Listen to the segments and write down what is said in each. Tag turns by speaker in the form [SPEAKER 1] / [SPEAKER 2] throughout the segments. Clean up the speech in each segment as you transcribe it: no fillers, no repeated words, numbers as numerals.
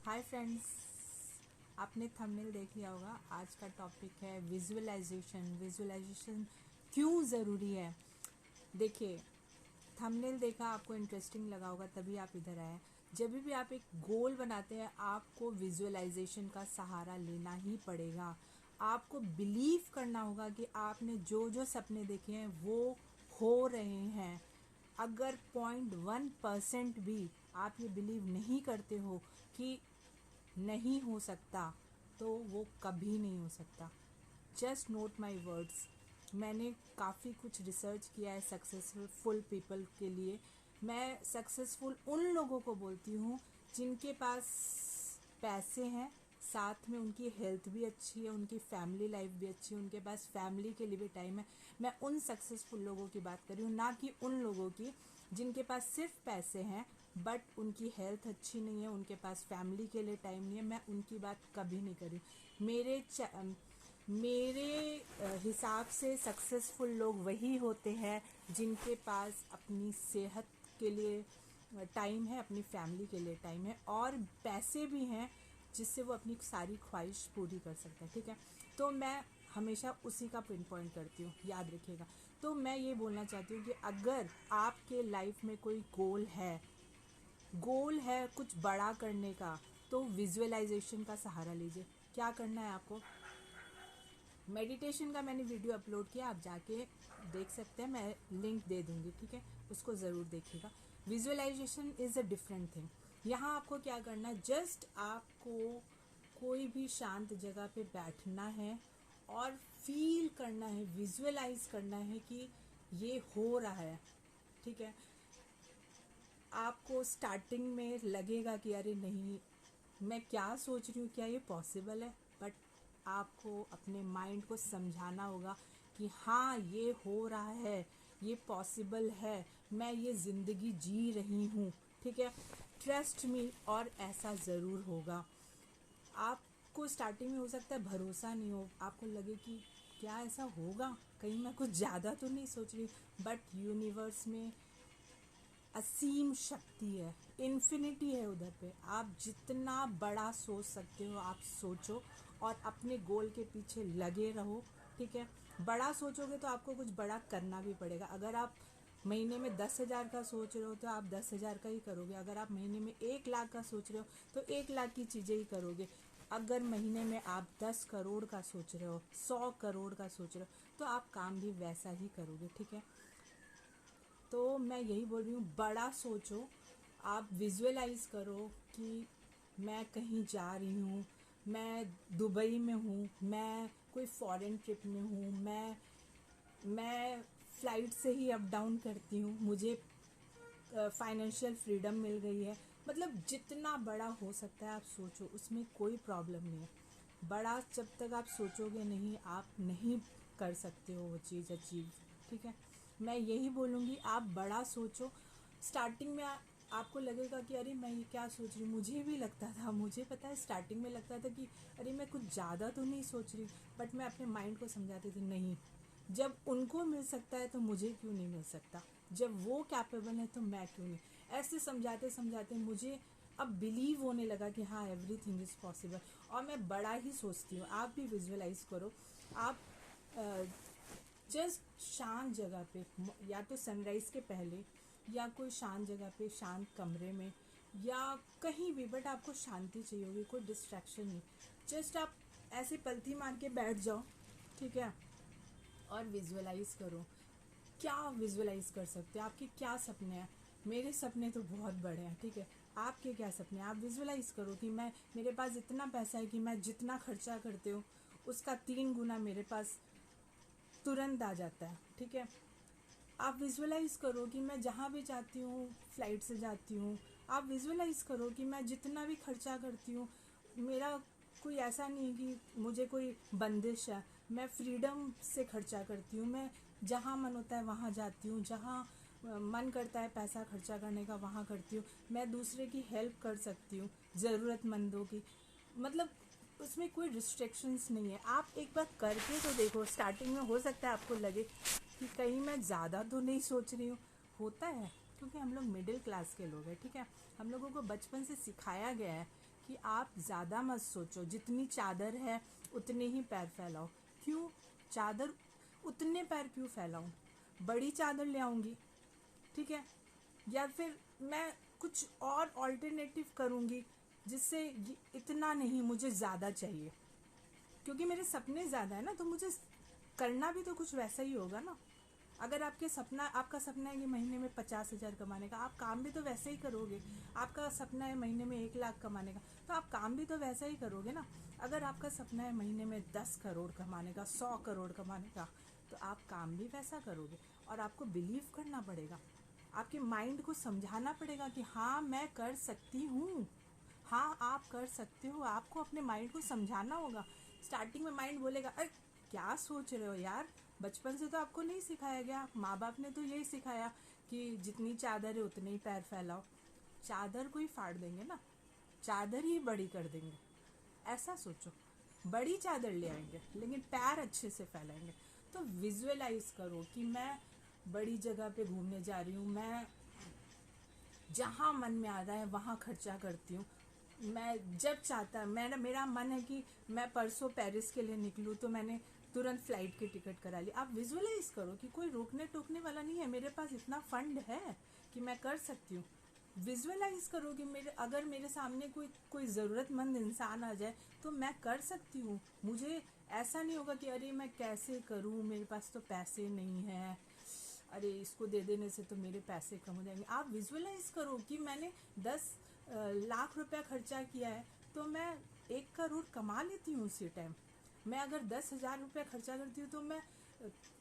[SPEAKER 1] Hi friends, आपने thumbnail देख लिया होगा। आज का टॉपिक है विजुअलाइजेशन। विजुअलाइजेशन क्यों ज़रूरी है? देखिए, थंबनेल देखा, आपको इंटरेस्टिंग लगा होगा तभी आप इधर आए। जब भी आप एक गोल बनाते हैं आपको विजुअलाइजेशन का सहारा लेना ही पड़ेगा। आपको बिलीव करना होगा कि आपने जो जो सपने देखे हैं वो हो रहे हैं। अगर 0.1% भी आप ये बिलीव नहीं करते हो कि नहीं हो सकता, तो वो कभी नहीं हो सकता। Just note my words. मैंने काफ़ी कुछ रिसर्च किया है सक्सेसफुल पीपल के लिए। मैं सक्सेसफुल उन लोगों को बोलती हूँ जिनके पास पैसे हैं, साथ में उनकी हेल्थ भी अच्छी है, उनकी फैमिली लाइफ भी अच्छी है, उनके पास फैमिली के लिए भी टाइम है। मैं उन सक्सेसफुल लोगों की बात कर रही हूँ, ना कि उन लोगों की जिनके पास सिर्फ पैसे हैं बट उनकी हेल्थ अच्छी नहीं है, उनके पास फैमिली के लिए टाइम नहीं है। मैं उनकी बात कभी नहीं करी। मेरे हिसाब से सक्सेसफुल लोग वही होते हैं जिनके पास अपनी सेहत के लिए टाइम है, अपनी फैमिली के लिए टाइम है और पैसे भी हैं जिससे वो अपनी सारी ख्वाहिश पूरी कर सकते हैं। ठीक है, तो मैं हमेशा उसी का पिन पॉइंट करती हूँ, याद रखिएगा। तो मैं ये बोलना चाहती हूँ कि अगर आपके लाइफ में कोई गोल है कुछ बड़ा करने का, तो विजुअलाइजेशन का सहारा लीजिए। क्या करना है आपको? मेडिटेशन का मैंने वीडियो अपलोड किया, आप जाके देख सकते हैं, मैं लिंक दे दूँगी। ठीक है, उसको ज़रूर देखिएगा। Visualisation is a different thing. यहाँ आपको क्या करना है, जस्ट आपको कोई भी शांत जगह पे बैठना है और फील करना है, विजुअलाइज करना है कि ये हो रहा है। ठीक है, आपको स्टार्टिंग में लगेगा कि अरे नहीं, मैं क्या सोच रही हूँ, क्या ये पॉसिबल है? बट आपको अपने माइंड को समझाना होगा कि हाँ, ये हो रहा है, ये पॉसिबल है, मैं ये ज़िंदगी जी रही हूँ। ठीक है, ट्रस्ट मी, और ऐसा ज़रूर होगा। आपको स्टार्टिंग में हो सकता है भरोसा नहीं हो, आपको लगे कि क्या ऐसा होगा, कहीं मैं कुछ ज़्यादा तो नहीं सोच रही। बट यूनिवर्स में असीम शक्ति है, इन्फिनिटी है उधर पे। आप जितना बड़ा सोच सकते हो आप सोचो और अपने गोल के पीछे लगे रहो। ठीक है, बड़ा सोचोगे तो आपको कुछ बड़ा करना भी पड़ेगा। अगर आप महीने में 10,000 का सोच रहे हो तो आप 10,000 का ही करोगे। अगर आप महीने में 1 लाख का सोच रहे हो तो 1 लाख की चीज़ें ही करोगे। अगर महीने में आप 10 करोड़ का सोच रहे हो, 100 करोड़ का सोच रहे हो, तो आप काम भी वैसा ही करोगे। ठीक है, तो मैं यही बोल रही हूँ, बड़ा सोचो। आप विजुअलाइज करो कि मैं कहीं जा रही हूँ, मैं दुबई में हूँ, मैं कोई फॉरेन ट्रिप में हूँ, मैं फ़्लाइट से ही अप डाउन करती हूँ, मुझे फाइनेंशियल फ्रीडम मिल गई है। मतलब जितना बड़ा हो सकता है आप सोचो, उसमें कोई प्रॉब्लम नहीं है। बड़ा जब तक आप सोचोगे नहीं, आप नहीं कर सकते हो वो चीज़ अचीव। ठीक है, मैं यही बोलूँगी, आप बड़ा सोचो। स्टार्टिंग में आपको लगेगा कि अरे मैं ये क्या सोच रही हूँ। मुझे भी लगता था, मुझे पता है स्टार्टिंग में लगता था कि अरे मैं कुछ ज़्यादा तो नहीं सोच रही। बट मैं अपने माइंड को समझाती थी, नहीं, जब उनको मिल सकता है तो मुझे क्यों नहीं मिल सकता, जब वो कैपेबल है तो मैं क्यों नहीं। ऐसे समझाते समझाते मुझे अब बिलीव होने लगा कि हाँ, एवरीथिंग इज़ पॉसिबल। और मैं बड़ा ही सोचती हूँ। आप भी विजुअलाइज करो। आप जस्ट शांत जगह पे, या तो सनराइज़ के पहले, या कोई शांत जगह पे, शांत कमरे में, या कहीं भी, बट आपको शांति चाहिए होगी, कोई डिस्ट्रैक्शन नहीं। जस्ट आप ऐसे पलथी मार के बैठ जाओ। ठीक है, और विजुअलाइज करो। क्या विजुअलाइज कर सकते हैं, आपके क्या सपने हैं? मेरे सपने तो बहुत बड़े हैं। ठीक है, आपके क्या सपने हैं? आप विजुअलाइज करो कि मैं, मेरे पास इतना पैसा है कि मैं जितना खर्चा करते हो उसका 3 गुना मेरे पास तुरंत आ जाता है। ठीक है, आप विजुअलाइज करो कि मैं जहाँ भी जाती हूँ फ़्लाइट से जाती हूँ। आप विजुअलाइज करो कि मैं जितना भी खर्चा करती हूँ, मेरा कोई ऐसा नहीं है कि मुझे कोई बंदिश है। मैं फ्रीडम से खर्चा करती हूँ। मैं जहाँ मन होता है वहाँ जाती हूँ, जहाँ मन करता है पैसा खर्चा करने का वहाँ करती हूँ। मैं दूसरे की हेल्प कर सकती हूँ, ज़रूरतमंदों की। मतलब उसमें कोई रिस्ट्रिक्शंस नहीं है। आप एक बार करके तो देखो। स्टार्टिंग में हो सकता है आपको लगे कि कहीं मैं ज़्यादा तो नहीं सोच रही हूँ। होता है, क्योंकि हम लोग मिडिल क्लास के लोग हैं। ठीक है, हम लोगों को बचपन से सिखाया गया है कि आप ज़्यादा मत सोचो, जितनी चादर है उतने ही पैर फैलाओ। क्यों चादर उतने पैर क्यों फैलाऊं? बड़ी चादर ले आऊँगी, ठीक है, या फिर मैं कुछ और ऑल्टरनेटिव करूँगी जिससे इतना नहीं, मुझे ज़्यादा चाहिए, क्योंकि मेरे सपने ज़्यादा है ना, तो मुझे करना भी तो कुछ वैसा ही होगा ना। अगर आपका सपना है कि महीने में 50,000 कमाने का, आप काम भी तो वैसे ही करोगे। आपका सपना है महीने में 1 लाख कमाने का, तो आप काम भी तो वैसा ही करोगे ना। अगर आपका सपना है महीने में 10 करोड़ कमाने का, 100 करोड़ कमाने का, तो आप काम भी वैसा करोगे। और आपको बिलीव करना पड़ेगा, आपके माइंड को समझाना पड़ेगा कि हाँ मैं कर सकती हूँ, हाँ आप कर सकते हो। आपको अपने माइंड को समझाना होगा। स्टार्टिंग में माइंड बोलेगा अरे क्या सोच रहे हो यार, बचपन से तो आपको नहीं सिखाया गया, माँ बाप ने तो यही सिखाया कि जितनी चादर है उतने ही पैर फैलाओ। चादर को ही फाड़ देंगे ना, चादर ही बड़ी कर देंगे। ऐसा सोचो, बड़ी चादर ले आएंगे लेकिन पैर अच्छे से फैलाएंगे। तो विजुअलाइज करो कि मैं बड़ी जगह पे घूमने जा रही हूँ, मैं जहाँ मन में आ रहा है वहाँ खर्चा करती हूँ। मैं जब चाहता मेरा मन है कि मैं परसों पेरिस के लिए निकलूँ, तो मैंने तुरंत फ्लाइट की टिकट करा ली। आप विजुअलाइज करो कि कोई रोकने टोकने वाला नहीं है, मेरे पास इतना फंड है कि मैं कर सकती हूँ। विजुअलाइज करो कि अगर मेरे सामने कोई ज़रूरतमंद इंसान आ जाए तो मैं कर सकती हूँ। मुझे ऐसा नहीं होगा कि अरे मैं कैसे करूँ, मेरे पास तो पैसे नहीं है, अरे इसको दे देने से तो मेरे पैसे कम हो जाएंगे। आप विजुअलाइज करो कि मैंने 10 लाख रुपया खर्चा किया है, तो मैं 1 करोड़ कमा लेती हूँ उसी टाइम। मैं अगर 10,000 रुपया खर्चा करती हूँ तो मैं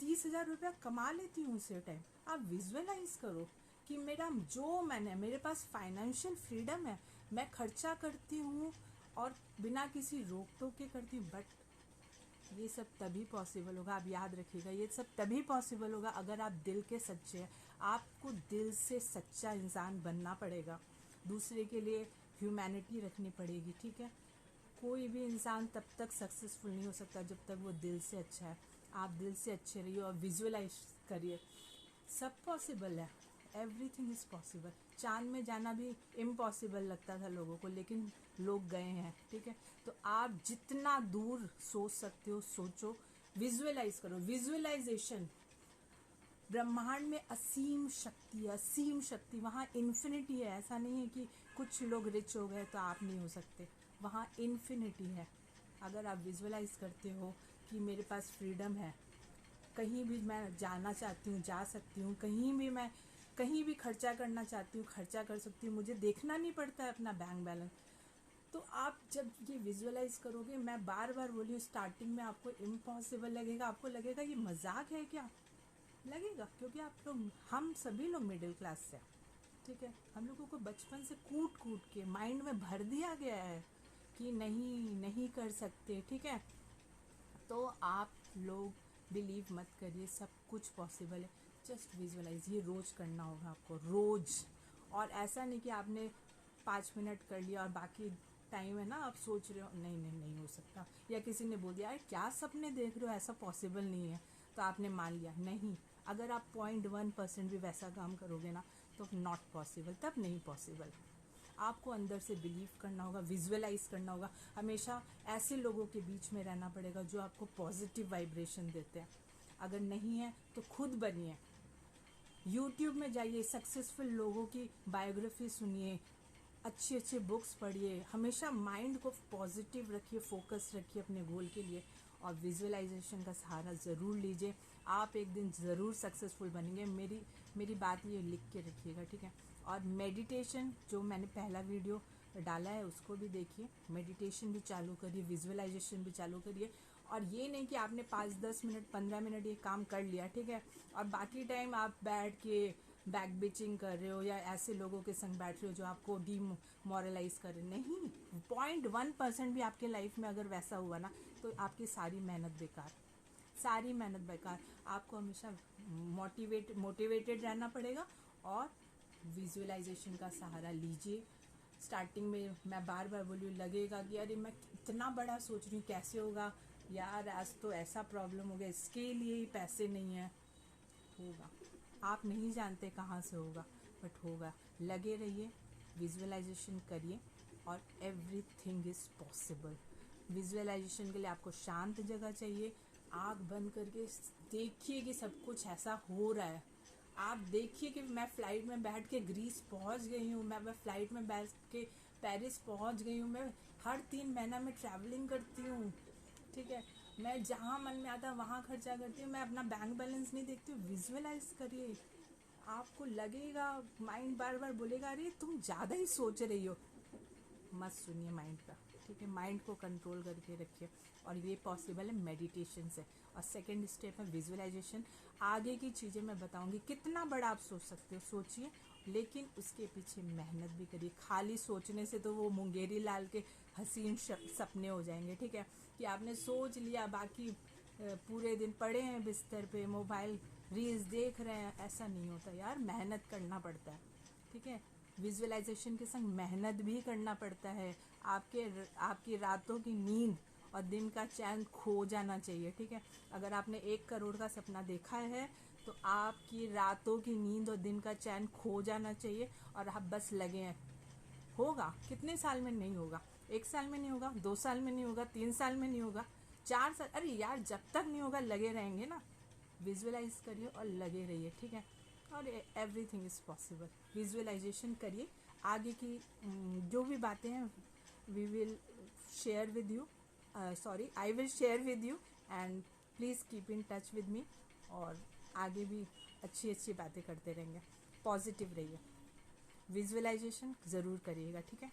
[SPEAKER 1] 30,000 रुपया कमा लेती हूँ उसी टाइम। आप विजुअलाइज करो कि मेरे पास फाइनेंशियल फ्रीडम है, मैं खर्चा करती हूँ और बिना किसी रोक टोक के करती हूँ। बट ये सब तभी पॉसिबल होगा, आप याद रखिएगा, ये सब तभी पॉसिबल होगा अगर आप दिल के सच्चे हैं। आपको दिल से सच्चा इंसान बनना पड़ेगा, दूसरे के लिए ह्यूमैनिटी रखनी पड़ेगी, ठीक है। कोई भी इंसान तब तक सक्सेसफुल नहीं हो सकता जब तक वो दिल से अच्छा है। आप दिल से अच्छे रहिए और विजुअलाइज करिए, सब पॉसिबल है, एवरीथिंग इज़ पॉसिबल। चांद में जाना भी इम्पॉसिबल लगता था लोगों को, लेकिन लोग गए हैं, ठीक है। तो आप जितना दूर सोच सकते हो सोचो, विजुअलाइज करो। विजुअलाइजेशन, ब्रह्मांड में असीम शक्ति है, असीम शक्ति, वहाँ इन्फिनिटी है। ऐसा नहीं है कि कुछ लोग रिच हो गए तो आप नहीं हो सकते, वहाँ इन्फिनिटी है। अगर आप विजुअलाइज करते हो कि मेरे पास फ्रीडम है, कहीं भी मैं जाना चाहती हूँ जा सकती हूँ, कहीं भी खर्चा करना चाहती हूँ खर्चा कर सकती हूँ, मुझे देखना नहीं पड़ता है अपना बैंक बैलेंस। तो आप जब ये विजुअलाइज करोगे, मैं बार बार बोली हूँ, स्टार्टिंग में आपको इम्पॉसिबल लगेगा, आपको लगेगा ये मजाक है क्या, लगेगा, क्योंकि हम सभी लोग मिडिल क्लास से, ठीक है। हम लोगों को बचपन से कूट कूट के माइंड में भर दिया गया है कि नहीं कर सकते, ठीक है। तो आप लोग बिलीव मत करिए, सब कुछ पॉसिबल है। जस्ट विजुअलाइज, ये रोज़ करना होगा आपको, रोज़। और ऐसा नहीं कि आपने 5 मिनट कर लिया और बाकी टाइम है ना आप सोच रहे हो नहीं हो सकता, या किसी ने बोल दिया अरे क्या सपने देख रहे हो, ऐसा पॉसिबल नहीं है, तो आपने मान लिया। नहीं, अगर आप 0.1% भी वैसा काम करोगे ना तो नॉट पॉसिबल, तब नहीं पॉसिबल। आपको अंदर से बिलीव करना होगा, विजुअलाइज करना होगा। हमेशा ऐसे लोगों के बीच में रहना पड़ेगा जो आपको पॉजिटिव वाइब्रेशन देते हैं। अगर नहीं है तो खुद बनिए, यूट्यूब में जाइए, सक्सेसफुल लोगों की बायोग्राफी सुनिए, अच्छी अच्छी बुक्स पढ़िए, हमेशा माइंड को पॉजिटिव रखिए, फोकस रखिए अपने गोल के लिए, और विजुअलाइजेशन का सहारा ज़रूर लीजिए। आप एक दिन ज़रूर सक्सेसफुल बनेंगे, मेरी बात ये लिख के रखिएगा, ठीक है। और मेडिटेशन, जो मैंने पहला वीडियो डाला है उसको भी देखिए, मेडिटेशन भी चालू करिए, विजुअलाइजेशन भी चालू करिए। और ये नहीं कि आपने 5-10 मिनट 15 मिनट ये काम कर लिया, ठीक है, और बाकी टाइम आप बैठ के बैक बिचिंग कर रहे हो या ऐसे लोगों के संग बैठ रहे हो जो आपको डीमोरलाइज कर रहे। नहीं, 0.1% भी आपके लाइफ में अगर वैसा हुआ ना तो आपकी सारी मेहनत बेकार, सारी मेहनत बेकार। आपको हमेशा मोटिवेटेड रहना पड़ेगा और विजुअलाइजेशन का सहारा लीजिए। स्टार्टिंग में मैं बार बार बोली, लगेगा कि अरे मैं इतना बड़ा सोच रही हूँ कैसे होगा यार, आज तो ऐसा प्रॉब्लम हो गया, इसके लिए ही पैसे नहीं है। होगा, आप नहीं जानते कहाँ से होगा, बट होगा। लगे रहिए, विजुअलाइजेशन करिए, और एवरीथिंग इज़ पॉसिबल। विजुअलाइजेशन के लिए आपको शांत जगह चाहिए, आँख बंद करके देखिए कि सब कुछ ऐसा हो रहा है। आप देखिए कि मैं फ़्लाइट में बैठ के ग्रीस पहुंच गई हूँ, मैं फ़्लाइट में बैठ के पेरिस पहुंच गई हूँ, मैं हर 3 महीना में ट्रैवलिंग करती हूँ, ठीक है, मैं जहाँ मन में आता है वहाँ खर्चा करती हूँ, मैं अपना बैंक बैलेंस नहीं देखती हूँ। विजुअलाइज करिए, आपको लगेगा, माइंड बार बार बोलेगा अरे तुम ज़्यादा ही सोच रही हो, मत सुनिए माइंड का, ठीक है, माइंड को कंट्रोल करके रखिए। और ये पॉसिबल है मेडिटेशन से। और सेकंड स्टेप है विजुअलाइजेशन। आगे की चीज़ें मैं बताऊंगी, कितना बड़ा आप सोच सकते हो सोचिए, लेकिन उसके पीछे मेहनत भी करिए। खाली सोचने से तो वो मुंगेरी लाल के हसीन सपने हो जाएंगे, ठीक है, कि आपने सोच लिया, बाकी पूरे दिन पड़े हैं बिस्तर पे, मोबाइल रील्स देख रहे हैं, ऐसा नहीं होता यार, मेहनत करना पड़ता है, ठीक है। विजुअलाइजेशन के संग मेहनत भी करना पड़ता है। आपकी रातों की नींद और दिन का चैन खो जाना चाहिए, ठीक है। अगर आपने 1 करोड़ का सपना देखा है तो आपकी रातों की नींद और दिन का चैन खो जाना चाहिए, और आप बस लगे हैं। होगा कितने साल में नहीं होगा, 1 साल में नहीं होगा, 2 साल में नहीं होगा, 3 साल में नहीं होगा, 4 साल, अरे यार जब तक नहीं होगा लगे रहेंगे ना। विजुअलाइज करिए और लगे रहिए, ठीक है, और एवरीथिंग इज़ पॉसिबल। विजुअलाइजेशन करिए। आगे की जो भी बातें हैं we will share with you, sorry I will share with you, and please keep in touch with me. और आगे भी अच्छी अच्छी बातें करते रहेंगे। पॉजिटिव रहिए, विजुअलाइजेशन ज़रूर करिएगा, ठीक है।